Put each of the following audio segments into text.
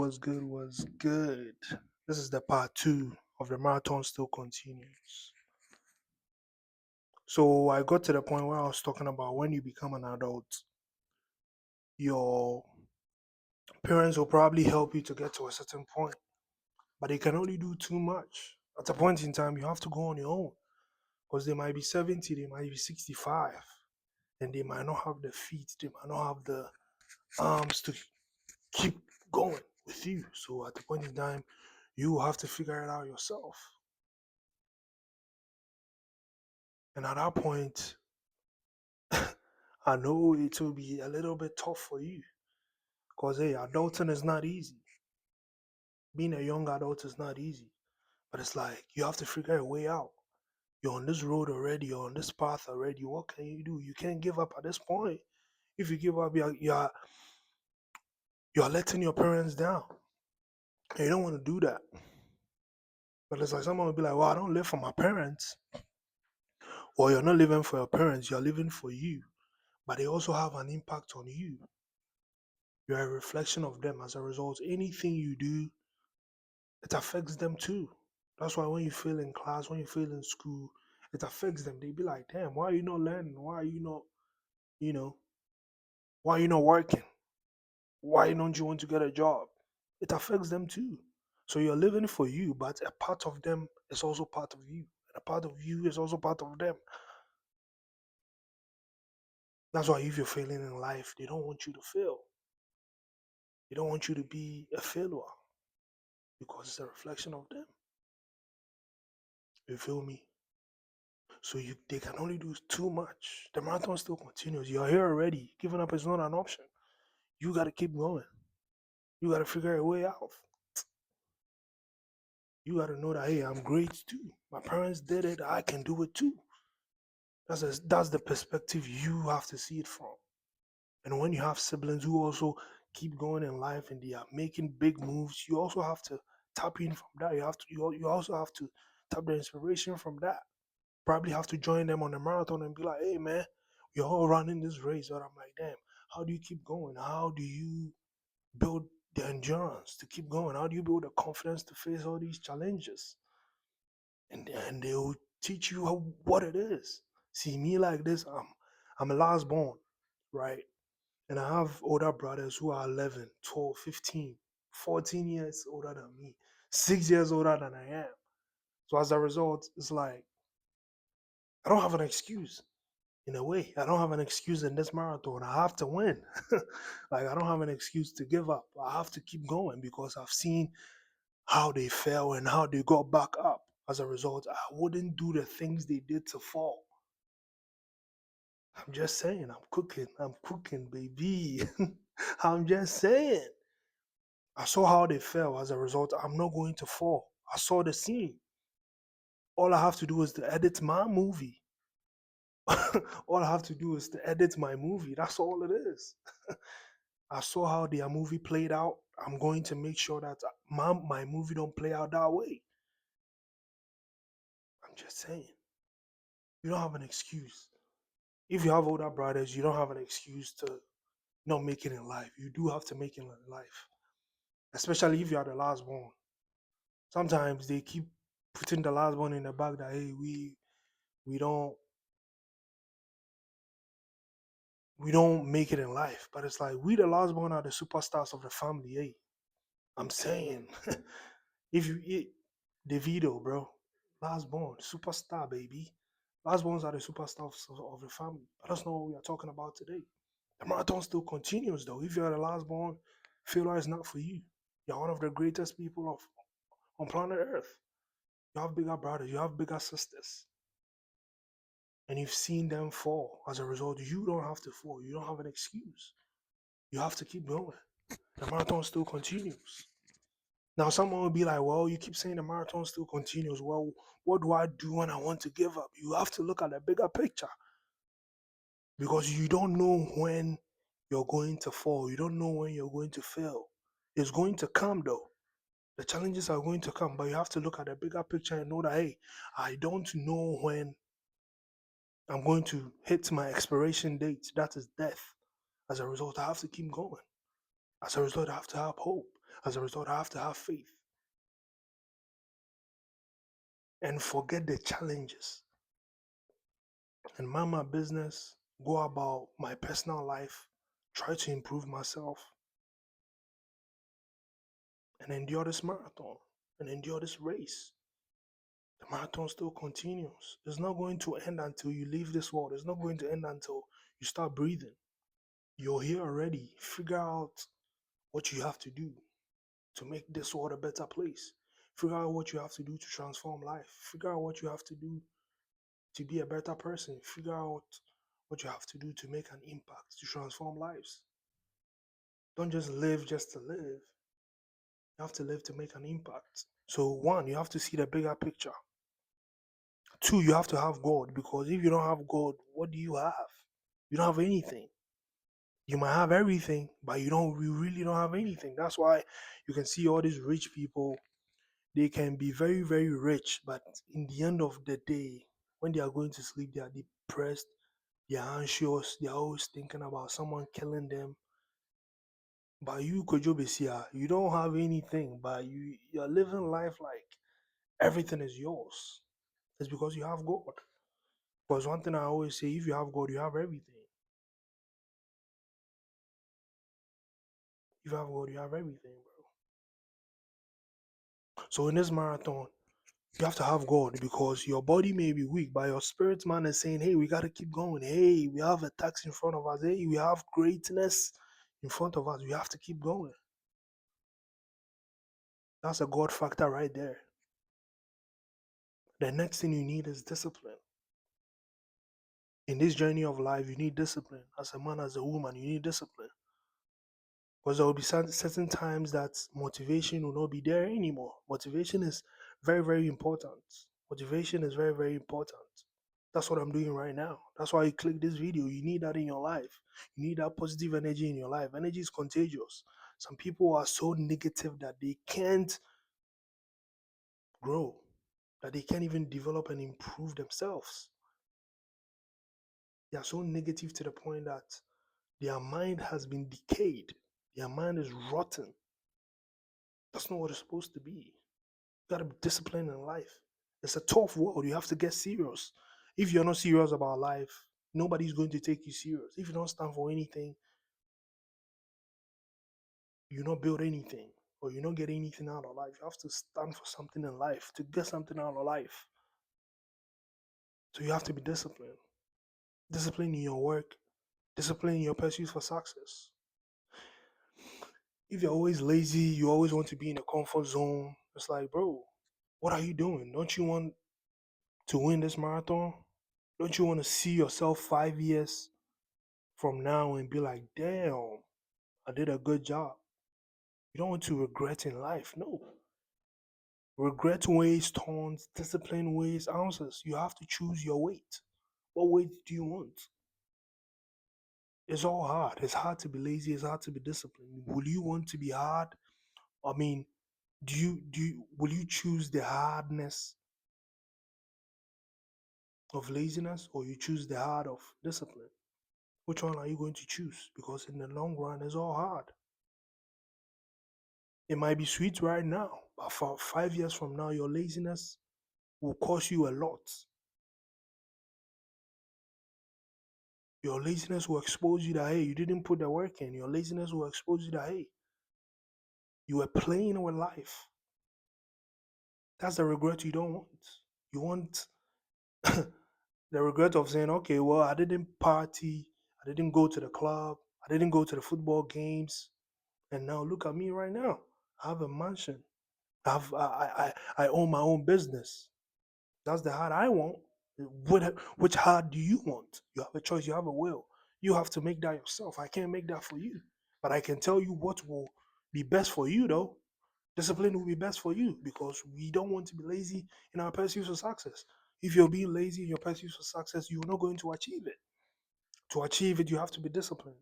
Was good, was good. This is the part two of the marathon still continues. So I got to the point where I was talking about when you become an adult, your parents will probably help you to get to a certain point, but they can only do too much. At a point in time, you have to go on your own because they might be 70, they might be 65, and they might not have the feet, they might not have the arms to keep going with you. So at the point in time, you will have to figure it out yourself. And at that point, I know it will be a little bit tough for you because, hey, adulting is not easy. Being a young adult is not easy, but it's like you have to figure a way out. You're on this road already, you're on this path already. What can you do? You can't give up at this point. If you give up, you're letting your parents down. And you don't want to do that. But it's like someone will be like, well, I don't live for my parents. Or you're not living for your parents, you're living for you. But they also have an impact on you. You're a reflection of them. As a result, anything you do, it affects them too. That's why when you fail in class, when you fail in school, it affects them. They be like, damn, why are you not learning? Why are you not, you know, why are you not working? Why don't you want to get a job? It affects them too. So you're living for you, but a part of them is also part of you. And a part of you is also part of them. That's why if you're failing in life, they don't want you to fail. They don't want you to be a failure because it's a reflection of them. You feel me? So they can only do too much. The marathon still continues. You're here already. Giving up is not an option. You gotta keep going. You gotta figure a way out. You gotta know that hey, I'm great too. My parents did it. I can do it too. That's the perspective you have to see it from. And when you have siblings who also keep going in life and they are making big moves, you also have to tap in from that. You also have to tap the inspiration from that. Probably have to join them on the marathon and be like, hey man, we're all running this race. But I'm like, damn, how do you keep going? How do you build the endurance to keep going? How do you build the confidence to face all these challenges? And they'll teach you what it is. See me like this, I'm a last born, right? And I have older brothers who are 11, 12, 15, 14 years older than me, 6 years older than I am. So as a result, it's like I don't have an excuse. In a way, I don't have an excuse in this marathon. I have to win. Like I don't have an excuse to give up. I have to keep going because I've seen how they fell and how they got back up. As a result, I wouldn't do the things they did to fall. I'm just saying, I'm cooking, baby. I'm just saying. I saw how they fell. As a result, I'm not going to fall. I saw the scene. All I have to do is to edit my movie. All I have to do is to edit my movie. That's all it is. I saw how their movie played out. I'm going to make sure that my movie don't play out that way. I'm just saying. You don't have an excuse. If you have older brothers, you don't have an excuse to not make it in life. You do have to make it in life. Especially if you are the last one. Sometimes they keep putting the last one in the back that hey, we don't we don't make it in life. But it's like we the last one are the superstars of the family, hey. I'm saying if you eat Davido, bro, last born, superstar, baby. Last borns are the superstars of the family. But that's not what we are talking about today. The marathon still continues though. If you're the last born, failure is not for you. You're one of the greatest people on planet Earth. You have bigger brothers, you have bigger sisters, and you've seen them fall. As a result, you don't have to fall. You don't have an excuse. You have to keep going. The marathon still continues. Now, someone will be like, well, you keep saying the marathon still continues. Well, what do I do when I want to give up? You have to look at the bigger picture because you don't know when you're going to fall. You don't know when you're going to fail. It's going to come though. The challenges are going to come, but you have to look at the bigger picture and know that, hey, I don't know when I'm going to hit my expiration date. That is death. As a result, I have to keep going. As a result, I have to have hope. As a result, I have to have faith and forget the challenges and mind my business, go about my personal life, try to improve myself, and endure this marathon and endure this race. The marathon still continues. It's not going to end until you leave this world. It's not going to end until you start breathing. You're here already. Figure out what you have to do to make this world a better place. Figure out what you have to do to transform life. Figure out what you have to do to be a better person. Figure out what you have to do to make an impact, to transform lives. Don't just live just to live. You have to live to make an impact. So, one, you have to see the bigger picture. Two, you have to have God, because if you don't have God, what do you have? You don't have anything. You might have everything, but you really don't have anything. That's why you can see all these rich people, they can be very, very rich, but in the end of the day, when they are going to sleep, they are depressed, they are anxious, they are always thinking about someone killing them. But you, Kojo Besia, you don't have anything, but you're living life like everything is yours. It's because you have God. Because one thing I always say, if you have God, you have everything. If you have God, you have everything, bro. So in this marathon, you have to have God, because your body may be weak, but your spirit man is saying, hey, we got to keep going. Hey, we have a task in front of us. Hey, we have greatness in front of us. We have to keep going. That's a God factor right there. The next thing you need is discipline. In this journey of life, you need discipline. As a man, as a woman, you need discipline. Because there will be certain times that motivation will not be there anymore. Motivation is very, very important. Motivation is very, very important. That's what I'm doing right now. That's why you click this video. You need that in your life. You need that positive energy in your life. Energy is contagious. Some people are so negative that they can't grow, that they can't even develop and improve themselves. They are so negative to the point that their mind has been decayed. Their mind is rotten. That's not what it's supposed to be. You gotta be disciplined in life. It's a tough world. You have to get serious. If you're not serious about life, nobody's going to take you serious. If you don't stand for anything, you not build anything, or you don't get anything out of life. You have to stand for something in life to get something out of life. So you have to be disciplined. Discipline in your work, discipline in your pursuit for success. If you're always lazy, you always want to be in a comfort zone, it's like, bro, what are you doing? Don't you want to win this marathon? Don't you want to see yourself 5 years from now and be like, damn, I did a good job? You don't want to regret in life. No. Regret weighs tons, discipline weighs ounces. You have to choose your weight. What weight do you want? It's all hard. It's hard to be lazy. It's hard to be disciplined. Will you want to be hard? I mean, will you choose the hardness of laziness, or you choose the hard of discipline? Which one are you going to choose? Because in the long run, it's all hard. It might be sweet right now, but for 5 years from now, your laziness will cost you a lot. Your laziness will expose you that, hey, you didn't put the work in. Your laziness will expose you that, hey, you were playing with life. That's the regret you don't want. You want the regret of saying, okay, well, I didn't party, I didn't go to the club, I didn't go to the football games, and now look at me right now. I have a mansion. I own my own business. That's the heart I want. Which heart do you want? You have a choice. You have a will. You have to make that yourself. I can't make that for you, but I can tell you what will be best for you, though. Discipline will be best for you, because we don't want to be lazy in our pursuit of success. If you're being lazy in your pursuit of success, you're not going to achieve it. To achieve it, you have to be disciplined.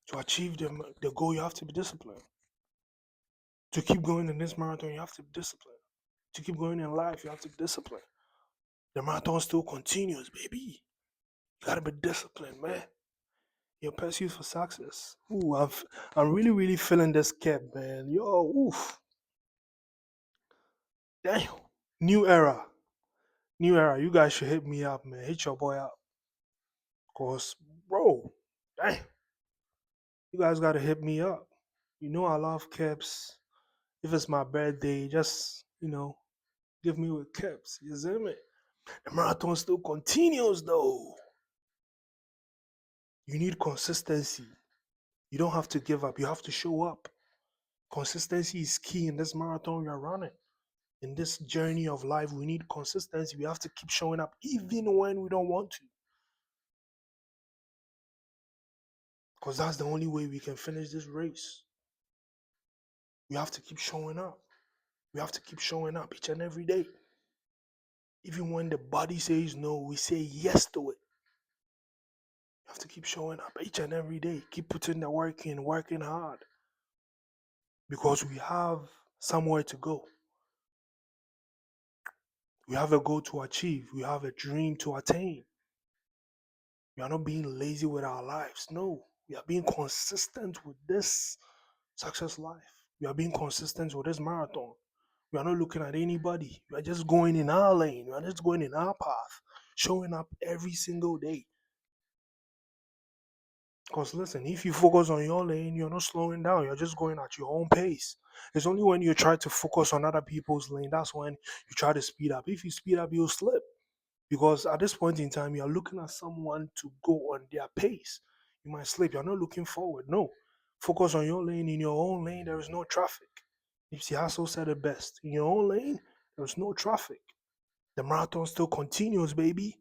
To achieve the goal, you have to be disciplined. To keep going in this marathon, you have to be disciplined. To keep going in life, you have to be disciplined. The marathon still continues, baby. You gotta be disciplined, man. Your pursuit for success. Ooh, I'm really, really feeling this cap, man. Yo, oof. Damn. New era. New era. You guys should hit me up, man. Hit your boy up. Cause, bro, damn. You guys gotta hit me up. You know I love caps. If it's my birthday, just, give me with caps. You see me? The marathon still continues though. You need consistency. You don't have to give up. You have to show up. Consistency is key in this marathon you're running. In this journey of life, we need consistency. We have to keep showing up even when we don't want to. Because that's the only way we can finish this race. We have to keep showing up. We have to keep showing up each and every day. Even when the body says no, we say yes to it. You have to keep showing up each and every day. Keep putting the work in, working hard. Because we have somewhere to go. We have a goal to achieve. We have a dream to attain. We are not being lazy with our lives. No, we are being consistent with this success life. We are being consistent with this marathon. We are not looking at anybody. We are just going in our lane. We are just going in our path, showing up every single day. Because listen, if you focus on your lane, you're not slowing down. You're just going at your own pace. It's only when you try to focus on other people's lane that's when you try to speed up. If you speed up, you'll slip. Because at this point in time, you're looking at someone to go on their pace. You might slip. You're not looking forward. No. Focus on your lane. In your own lane, there is no traffic. Nipsey Hussle said it best. In your own lane, there is no traffic. The marathon still continues, baby.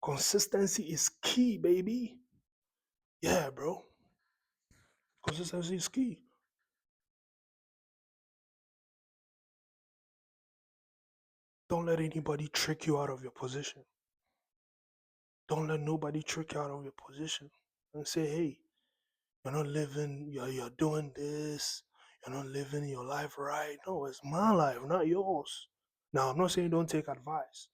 Consistency is key, baby. Yeah, bro. Consistency is key. Don't let anybody trick you out of your position. Don't let nobody trick you out of your position and say, hey, you're not living, you're doing this, you're not living your life right. No, it's my life, not yours. Now, I'm not saying don't take advice,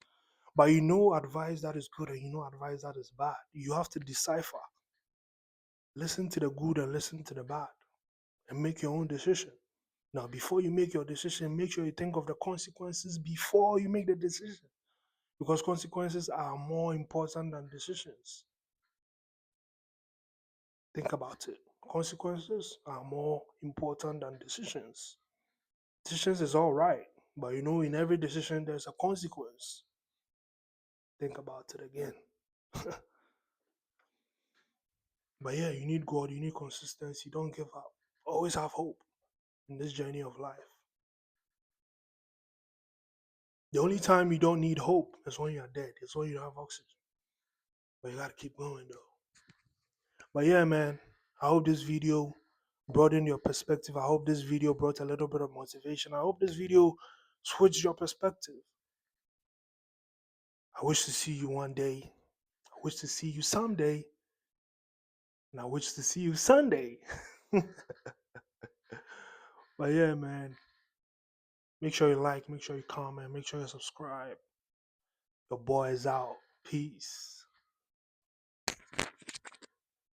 but you know advice that is good and you know advice that is bad. You have to decipher. Listen to the good and listen to the bad and make your own decision. Now, before you make your decision, make sure you think of the consequences before you make the decision because consequences are more important than decisions. Think about it. Consequences are more important than decisions. Decisions is all right, but in every decision there's a consequence. Think about it again. But yeah, you need God, you need consistency. Don't give up. Always have hope in this journey of life. The only time you don't need hope is when you're dead. It's when you don't have oxygen. But you gotta keep going though. But yeah, man, I hope this video broadened your perspective. I hope this video brought a little bit of motivation. I hope this video switched your perspective. I wish to see you one day. I wish to see you someday. And I wish to see you Sunday. But yeah, man, make sure you like, make sure you comment, make sure you subscribe. Your boy is out. Peace.